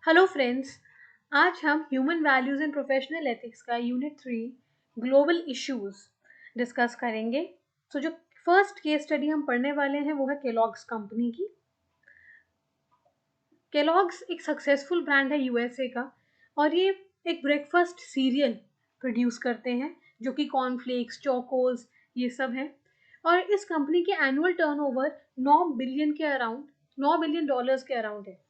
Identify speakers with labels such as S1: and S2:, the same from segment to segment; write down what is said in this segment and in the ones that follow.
S1: Hello friends. आज हम human values and professional ethics का यूनिट 3 ग्लोबल इश्यूज डिस्कस करेंगे। तो जो फर्स्ट केस स्टडी हम पढ़ने वाले हैं वो है केलॉग्स कंपनी की। केलॉग्स एक सक्सेसफुल ब्रांड है यूएसए का और ये एक ब्रेकफास्ट सीरियल प्रोड्यूस करते हैं जो कि कॉर्नफ्लेक्स, चोकोज ये सब हैं। और इस कंपनी के एनुअल टर्नओवर 9 बिलियन डॉलर्स के अराउंड है।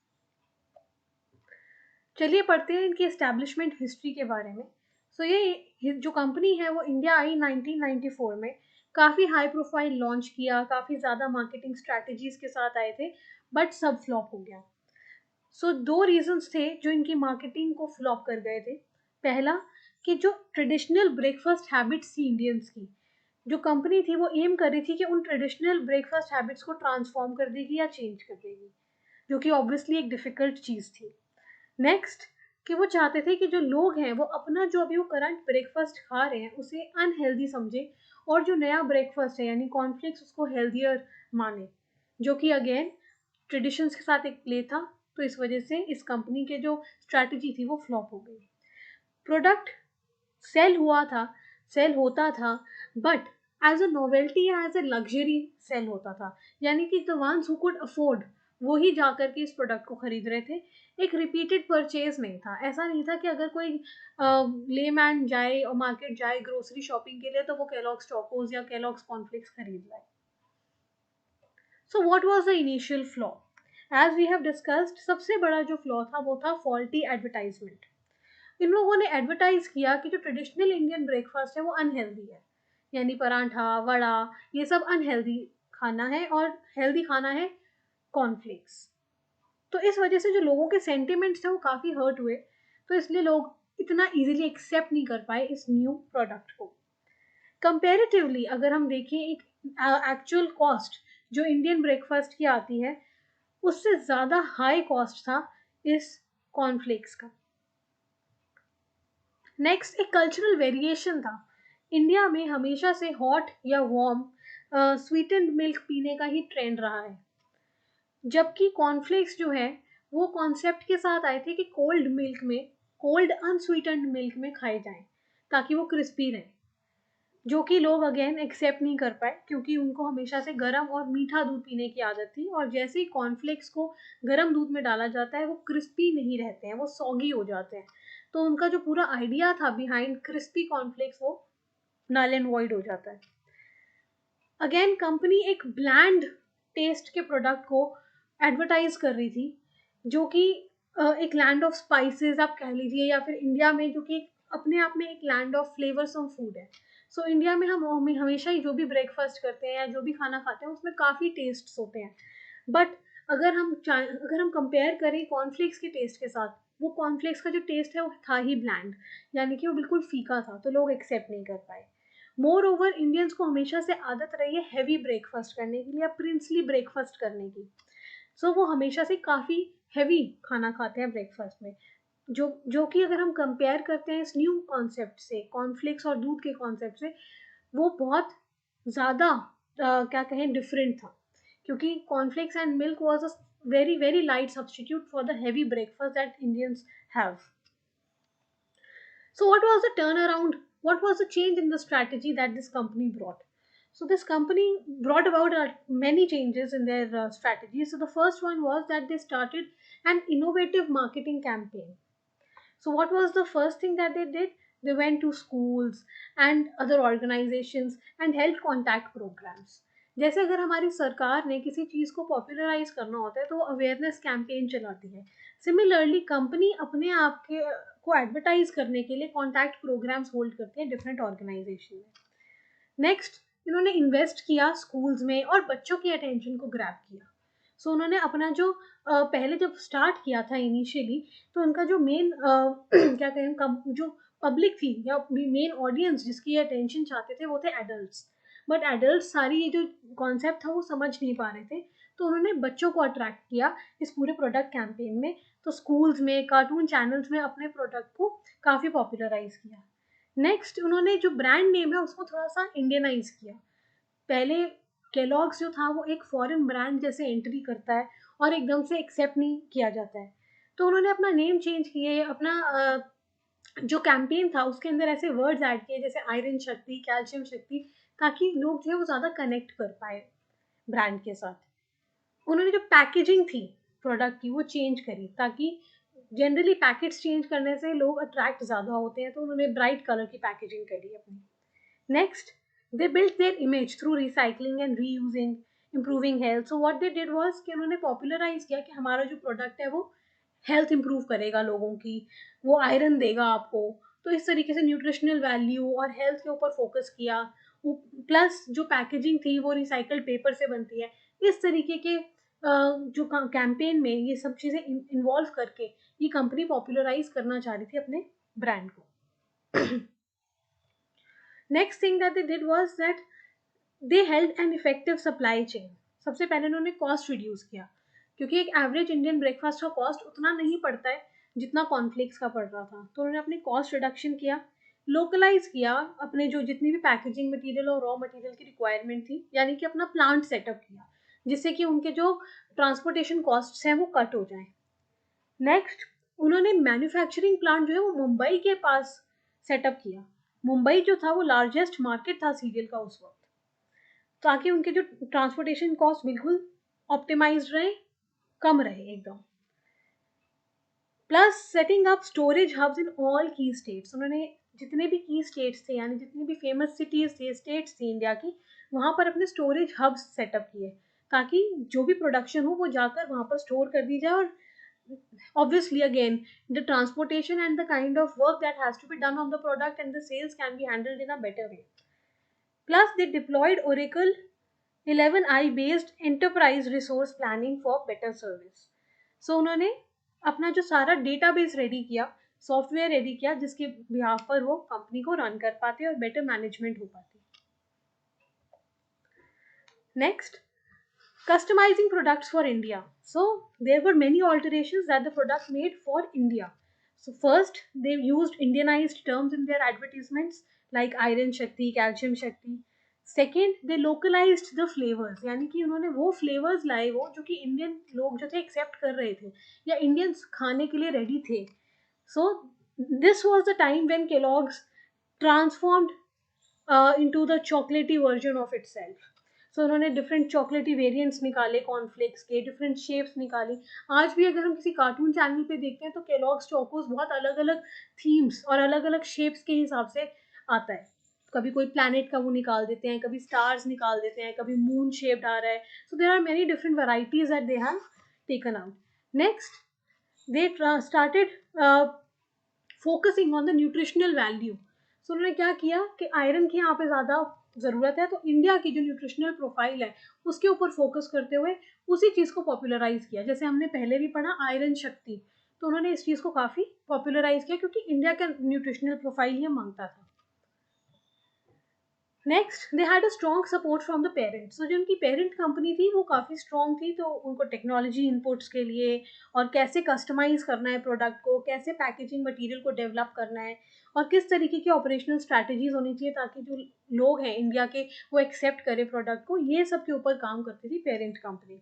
S1: चलिए पढ़ते हैं इनकी एस्टैब्लिशमेंट हिस्ट्री के बारे में। ये जो कंपनी है वो इंडिया आई 1994 में। काफ़ी हाई प्रोफाइल लॉन्च किया, काफ़ी ज़्यादा मार्केटिंग स्ट्रैटेजीज के साथ आए थे, बट सब फ्लॉप हो गया। दो रीजंस थे जो इनकी मार्केटिंग को फ्लॉप कर गए थे। पहला, कि जो ट्रेडिशनल ब्रेकफास्ट हैबिट्स थी इंडियंस की, जो कंपनी थी वो एम कर रही थी कि उन ट्रेडिशनल ब्रेकफास्ट हैबिट्स को ट्रांसफॉर्म कर देगी या चेंज कर देगी, जो कि ऑब्वियसली एक डिफिकल्ट चीज़ थी। नेक्स्ट, कि वो चाहते थे कि जो लोग हैं वो अपना जो अभी वो करंट ब्रेकफास्ट खा रहे हैं उसे अनहेल्दी समझे और जो नया ब्रेकफास्ट है यानी कॉर्नफ्लेक्स उसको हेल्दियर माने, जो कि अगेन ट्रेडिशंस के साथ एक प्ले था। तो इस वजह से इस कंपनी के जो स्ट्रैटेजी थी वो फ्लॉप हो गई। प्रोडक्ट सेल हुआ था, सेल होता था, बट एज अ नोवेल्टी या एज अ लग्जरी सेल होता था, यानी कि the ones who could afford वो ही जा करके इस प्रोडक्ट को खरीद रहे थे। एक रिपीटेड परचेज नहीं था। ऐसा नहीं था कि अगर कोई लेमैन जाए और मार्केट जाए ग्रोसरी शॉपिंग के लिए तो वो केलॉग्स चोकोज या केलॉग्स कॉर्नफ्लेक्स खरीद लाए। So what was the initial flaw? As we have discussed, सबसे बड़ा जो फ्लॉ था वो था फॉल्टी एडवर्टाइजमेंट। इन लोगों ने एडवर्टाइज किया कि जो ट्रेडिशनल इंडियन ब्रेकफास्ट है वो अनहेल्दी है, यानी पराठा, वड़ा, ये सब अनहेल्दी खाना है और हेल्दी खाना है कॉर्नफ्लेक्स। तो इस वजह से जो लोगों के सेंटिमेंट्स थे वो काफ़ी हर्ट हुए। तो इसलिए लोग इतना इजीली एक्सेप्ट नहीं कर पाए इस न्यू प्रोडक्ट को। कंपेरेटिवली अगर हम देखें एक एक्चुअल कॉस्ट जो इंडियन ब्रेकफास्ट की आती है उससे ज़्यादा हाई कॉस्ट था इस कॉर्नफ्लेक्स का। नेक्स्ट, एक कल्चरल वेरिएशन था। इंडिया में हमेशा से हॉट या वार्म स्वीटेंड मिल्क पीने का ही ट्रेंड रहा है, जबकि कॉर्नफ्लेक्स जो है वो कॉन्सेप्ट के साथ आए थे कि कोल्ड अनस्वीटेंड मिल्क में खाए जाएं ताकि वो क्रिस्पी रहे, जो कि लोग अगेन एक्सेप्ट नहीं कर पाए क्योंकि उनको हमेशा से गर्म और मीठा दूध पीने की आदत थी और जैसे ही कॉर्नफ्लेक्स को गर्म दूध में डाला जाता है वो क्रिस्पी नहीं रहते हैं, वो सॉगी हो जाते हैं। तो उनका जो पूरा आइडिया था बिहाइंड क्रिस्पी कॉर्नफ्लेक्स वो नल एंड वॉइड हो जाता है। अगेन कंपनी एक ब्लैंड टेस्ट के प्रोडक्ट को एडवर्टाइज कर रही थी, जो कि एक लैंड ऑफ स्पाइसेस आप कह लीजिए, या फिर इंडिया में जो कि अपने आप में एक land of flavours of food है। इंडिया में हम हमेशा ही जो भी ब्रेकफास्ट करते हैं या जो भी खाना खाते हैं उसमें काफ़ी टेस्ट्स होते हैं, बट अगर हम कंपेयर करें कॉर्नफ्लेक्स के टेस्ट के साथ, वो कॉर्नफ्लेक्स का जो टेस्ट है वो था ही ब्लैंड, यानी कि वो बिल्कुल फीका था, तो लोग एक्सेप्ट नहीं कर पाए। मोर ओवर इंडियंस को हमेशा से आदत रही है हैवी ब्रेकफास्ट करने की या प्रिंसली ब्रेकफास्ट करने की। वो हमेशा से काफ़ी हैवी खाना खाते हैं ब्रेकफास्ट में, जो कि अगर हम कंपेयर करते हैं इस न्यू कॉन्सेप्ट से, कॉर्नफ्लेक्स और दूध के कॉन्सेप्ट से, वो बहुत ज़्यादा क्या कहें डिफरेंट था, क्योंकि cornflakes and milk was a very very light substitute for the heavy breakfast that Indians have. So, what was the turnaround? What was the change in the strategy that this company brought? This company brought about many changes in their strategy. So, the first one was that they started an innovative marketing campaign. So, what was the first thing that they did? They went to schools and other organizations and held contact programs. जैसे अगर हमारी सरकार ने किसी चीज़ को popularise करना होता है तो वो अवेयरनेस कैंपेन चलाती है। सिमिलरली कंपनी अपने आप के को एडवर्टाइज करने के लिए कॉन्टैक्ट प्रोग्राम्स होल्ड करती है डिफरेंट ऑर्गेनाइजेशन में। नेक्स्ट, इन्होंने इन्वेस्ट किया स्कूल्स में और बच्चों की अटेंशन को ग्रैब किया। उन्होंने अपना जो पहले जब स्टार्ट किया था इनिशियली, तो उनका जो मेन क्या कहें जो पब्लिक थी या मेन ऑडियंस जिसकी अटेंशन चाहते थे वो थे एडल्ट्स, बट एडल्ट्स सारी ये जो कॉन्सेप्ट था वो समझ नहीं पा रहे थे। तो उन्होंने बच्चों को अट्रैक्ट किया इस पूरे प्रोडक्ट कैंपेन में। तो स्कूल्स में, कार्टून चैनल्स में अपने प्रोडक्ट को काफ़ी पॉपुलराइज किया। नेक्स्ट, उन्होंने जो ब्रांड नेम है उसको थोड़ा सा इंडियनाइज किया। पहले केलॉग्स जो था वो एक फॉरेन ब्रांड जैसे एंट्री करता है और एकदम से एक्सेप्ट नहीं किया जाता है। तो उन्होंने अपना नेम चेंज किए, अपना जो कैंपेन था उसके अंदर ऐसे वर्ड्स ऐड किए जैसे आयरन शक्ति, कैल्शियम शक्ति, ताकि लोग जो है वो ज़्यादा कनेक्ट कर पाए ब्रांड के साथ। उन्होंने जो पैकेजिंग थी प्रोडक्ट की वो चेंज करी, ताकि जनरली पैकेट्स चेंज करने से लोग अट्रैक्ट ज़्यादा होते हैं, तो उन्होंने ब्राइट कलर की पैकेजिंग करी अपनी। Next, they built their image through recycling and reusing, improving health. So what they did was कि उन्होंने popularize किया कि हमारा जो product है वो health improve करेगा लोगों की, वो iron देगा आपको। तो इस तरीके से न्यूट्रिशनल वैल्यू और हेल्थ के ऊपर फोकस किया। प्लस जो पैकेजिंग थी वो रिसाइकल्ड पेपर से बनती है। इस तरीके के जो कैंपेन में ये सब चीज़ें इन्वॉल्व करके ये कंपनी पॉपुलराइज करना चाह रही थी अपने ब्रांड को। Next thing that they did was that they held an effective supply chain. सबसे पहले उन्होंने कॉस्ट रिड्यूस किया, क्योंकि एक एवरेज इंडियन ब्रेकफास्ट का कॉस्ट उतना नहीं पड़ता है जितना कॉर्नफ्लेक्स का पड़ रहा था। तो उन्होंने अपने कॉस्ट रिडक्शन किया, लोकलाइज किया अपने जो जितनी भी पैकेजिंग मटेरियल और रॉ मटेरियल की रिक्वायरमेंट थी, यानी कि अपना प्लांट सेटअप किया जिससे कि उनके जो ट्रांसपोर्टेशन कॉस्ट्स हैं वो कट हो जाएं। नेक्स्ट, उन्होंने मैन्युफैक्चरिंग प्लांट जो है वो मुंबई के पास सेटअप किया। मुंबई जो था वो लार्जेस्ट मार्केट था सीरियल का उस वक्त, ताकि उनके जो ट्रांसपोर्टेशन कॉस्ट बिल्कुल ऑप्टिमाइज रहे, कम रहे एकदम। Plus setting up storage hubs in all key states. उन्होंने जितने भी की स्टेट्स थे, यानी जितनी भी फेमस सिटीज थी, स्टेट्स थी इंडिया की, वहां पर अपने स्टोरेज हब्स सेटअप किए, ताकि जो भी प्रोडक्शन हो वो जाकर वहां पर स्टोर कर दी जाए। और obviously again, the transportation and the kind of work that has to be done on the product and the sales can be handled in a better way. Plus they deployed Oracle 11i based enterprise resource planning for better service. So उन्होंने अपना जो सारा database ready किया, software ready किया, जिसके behalf पर वो company को रन कर पाते और बेटर मैनेजमेंट हो पाती। Next, customizing products for India. So there were many alterations that the product made for India. So first, they used Indianized terms in their advertisements like iron shakti, calcium shakti. Second, they localized the flavors, यानी कि उन्होंने वो flavors लाए वो जो कि Indian लोग जो थे एक्सेप्ट कर रहे थे या इंडियंस खाने के लिए रेडी थे। So this was the time when Kellogg's transformed into the chocolatey version of itself. सो उन्होंने डिफरेंट चॉकलेटी वेरिएंट्स निकाले कॉर्नफ्लेक्स के, डिफरेंट शेप्स निकाली। आज भी अगर हम किसी कार्टून चैनल पे देखते हैं तो केलॉग्स चोकोस बहुत अलग अलग थीम्स और अलग अलग शेप्स के हिसाब से आता है। कभी कोई प्लैनेट का वो निकाल देते हैं, कभी स्टार्स निकाल देते हैं, कभी मून शेप्ड आ रहा है। So there are many different varieties that they have taken out. Next, they started focusing on the nutritional value. So उन्होंने क्या किया कि आयरन की यहाँ पे ज़्यादा ज़रूरत है, तो इंडिया की जो न्यूट्रिशनल प्रोफाइल है उसके ऊपर फोकस करते हुए उसी चीज़ को पॉपुलराइज किया। जैसे हमने पहले भी पढ़ा आयरन शक्ति, तो उन्होंने इस चीज़ को काफ़ी पॉपुलराइज किया क्योंकि इंडिया का न्यूट्रिशनल प्रोफाइल ये मांगता था। Next, they had a strong support from the parents. तो जो उनकी पेरेंट कंपनी थी वो काफ़ी स्ट्रॉन्ग थी, तो उनको टेक्नोलॉजी इनपुट्स के लिए और कैसे कस्टमाइज करना है प्रोडक्ट को, कैसे पैकेजिंग मटेरियल को डेवलप करना है और किस तरीके की ऑपरेशनल स्ट्रैटेजीज होनी चाहिए ताकि जो लोग हैं इंडिया के वो एक्सेप्ट करें प्रोडक्ट को, ये सब के ऊपर काम करती थी पेरेंट कंपनी।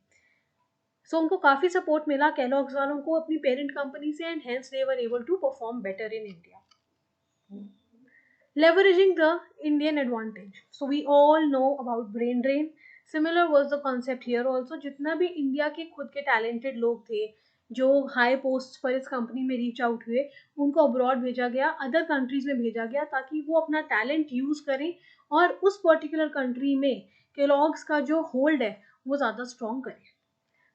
S1: सो उनको काफ़ी सपोर्ट मिला केलॉग्स वालों को अपनी पेरेंट कंपनी से, and hence they were able to perform better in India. Leveraging the Indian advantage. So we all know about brain drain. Similar was the concept here also. जितना भी India के खुद के talented लोग थे जो high post पर इस कंपनी में रीच आउट हुए, उनको अब्रॉड भेजा गया, अदर कंट्रीज में भेजा गया, ताकि वो अपना टैलेंट यूज करें और उस पर्टिकुलर कंट्री में केलॉग्स का जो होल्ड है वो ज़्यादा स्ट्रॉन्ग करें।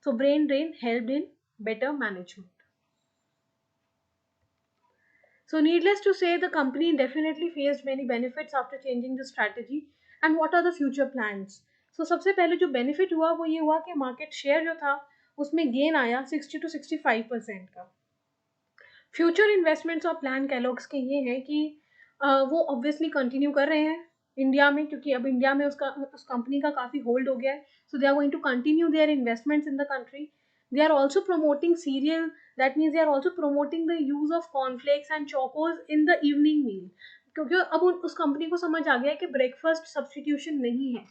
S1: So brain drain helped in better management. So needless to say, the company definitely faced many benefits after changing the strategy. And what are the future plans? So सबसे पहले जो benefit हुआ वो ये हुआ कि market share जो था उसमें gain आया 60 to 65% का. फ्यूचर इन्वेस्टमेंट्स और प्लान कैलॉग्स के ये हैं कि वो ऑब्वियसली कंटिन्यू कर रहे हैं इंडिया में, क्योंकि अब इंडिया में उस कंपनी का काफ़ी होल्ड हो गया है. So they are going to continue their investments in the country. They are also promoting cereal, that means they are also promoting the use of cornflakes and Chocos in the evening meal, क्योंकि अब उस company को समझ आ गया है कि breakfast substitution नहीं है.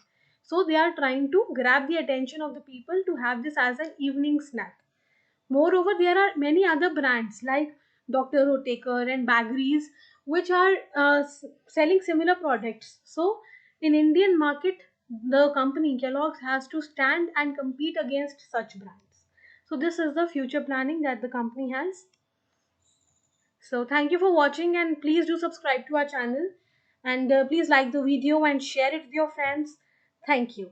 S1: So they are trying to grab the attention of the people to have this as an evening snack. Moreover, there are many other brands like Dr. Oetker and Bagris, which are selling similar products. So, in Indian market, the company Kellogg's has to stand and compete against such brands. So, this is the future planning that the company has. So, thank you for watching, and please do subscribe to our channel, and please like the video and share it with your friends. Thank you.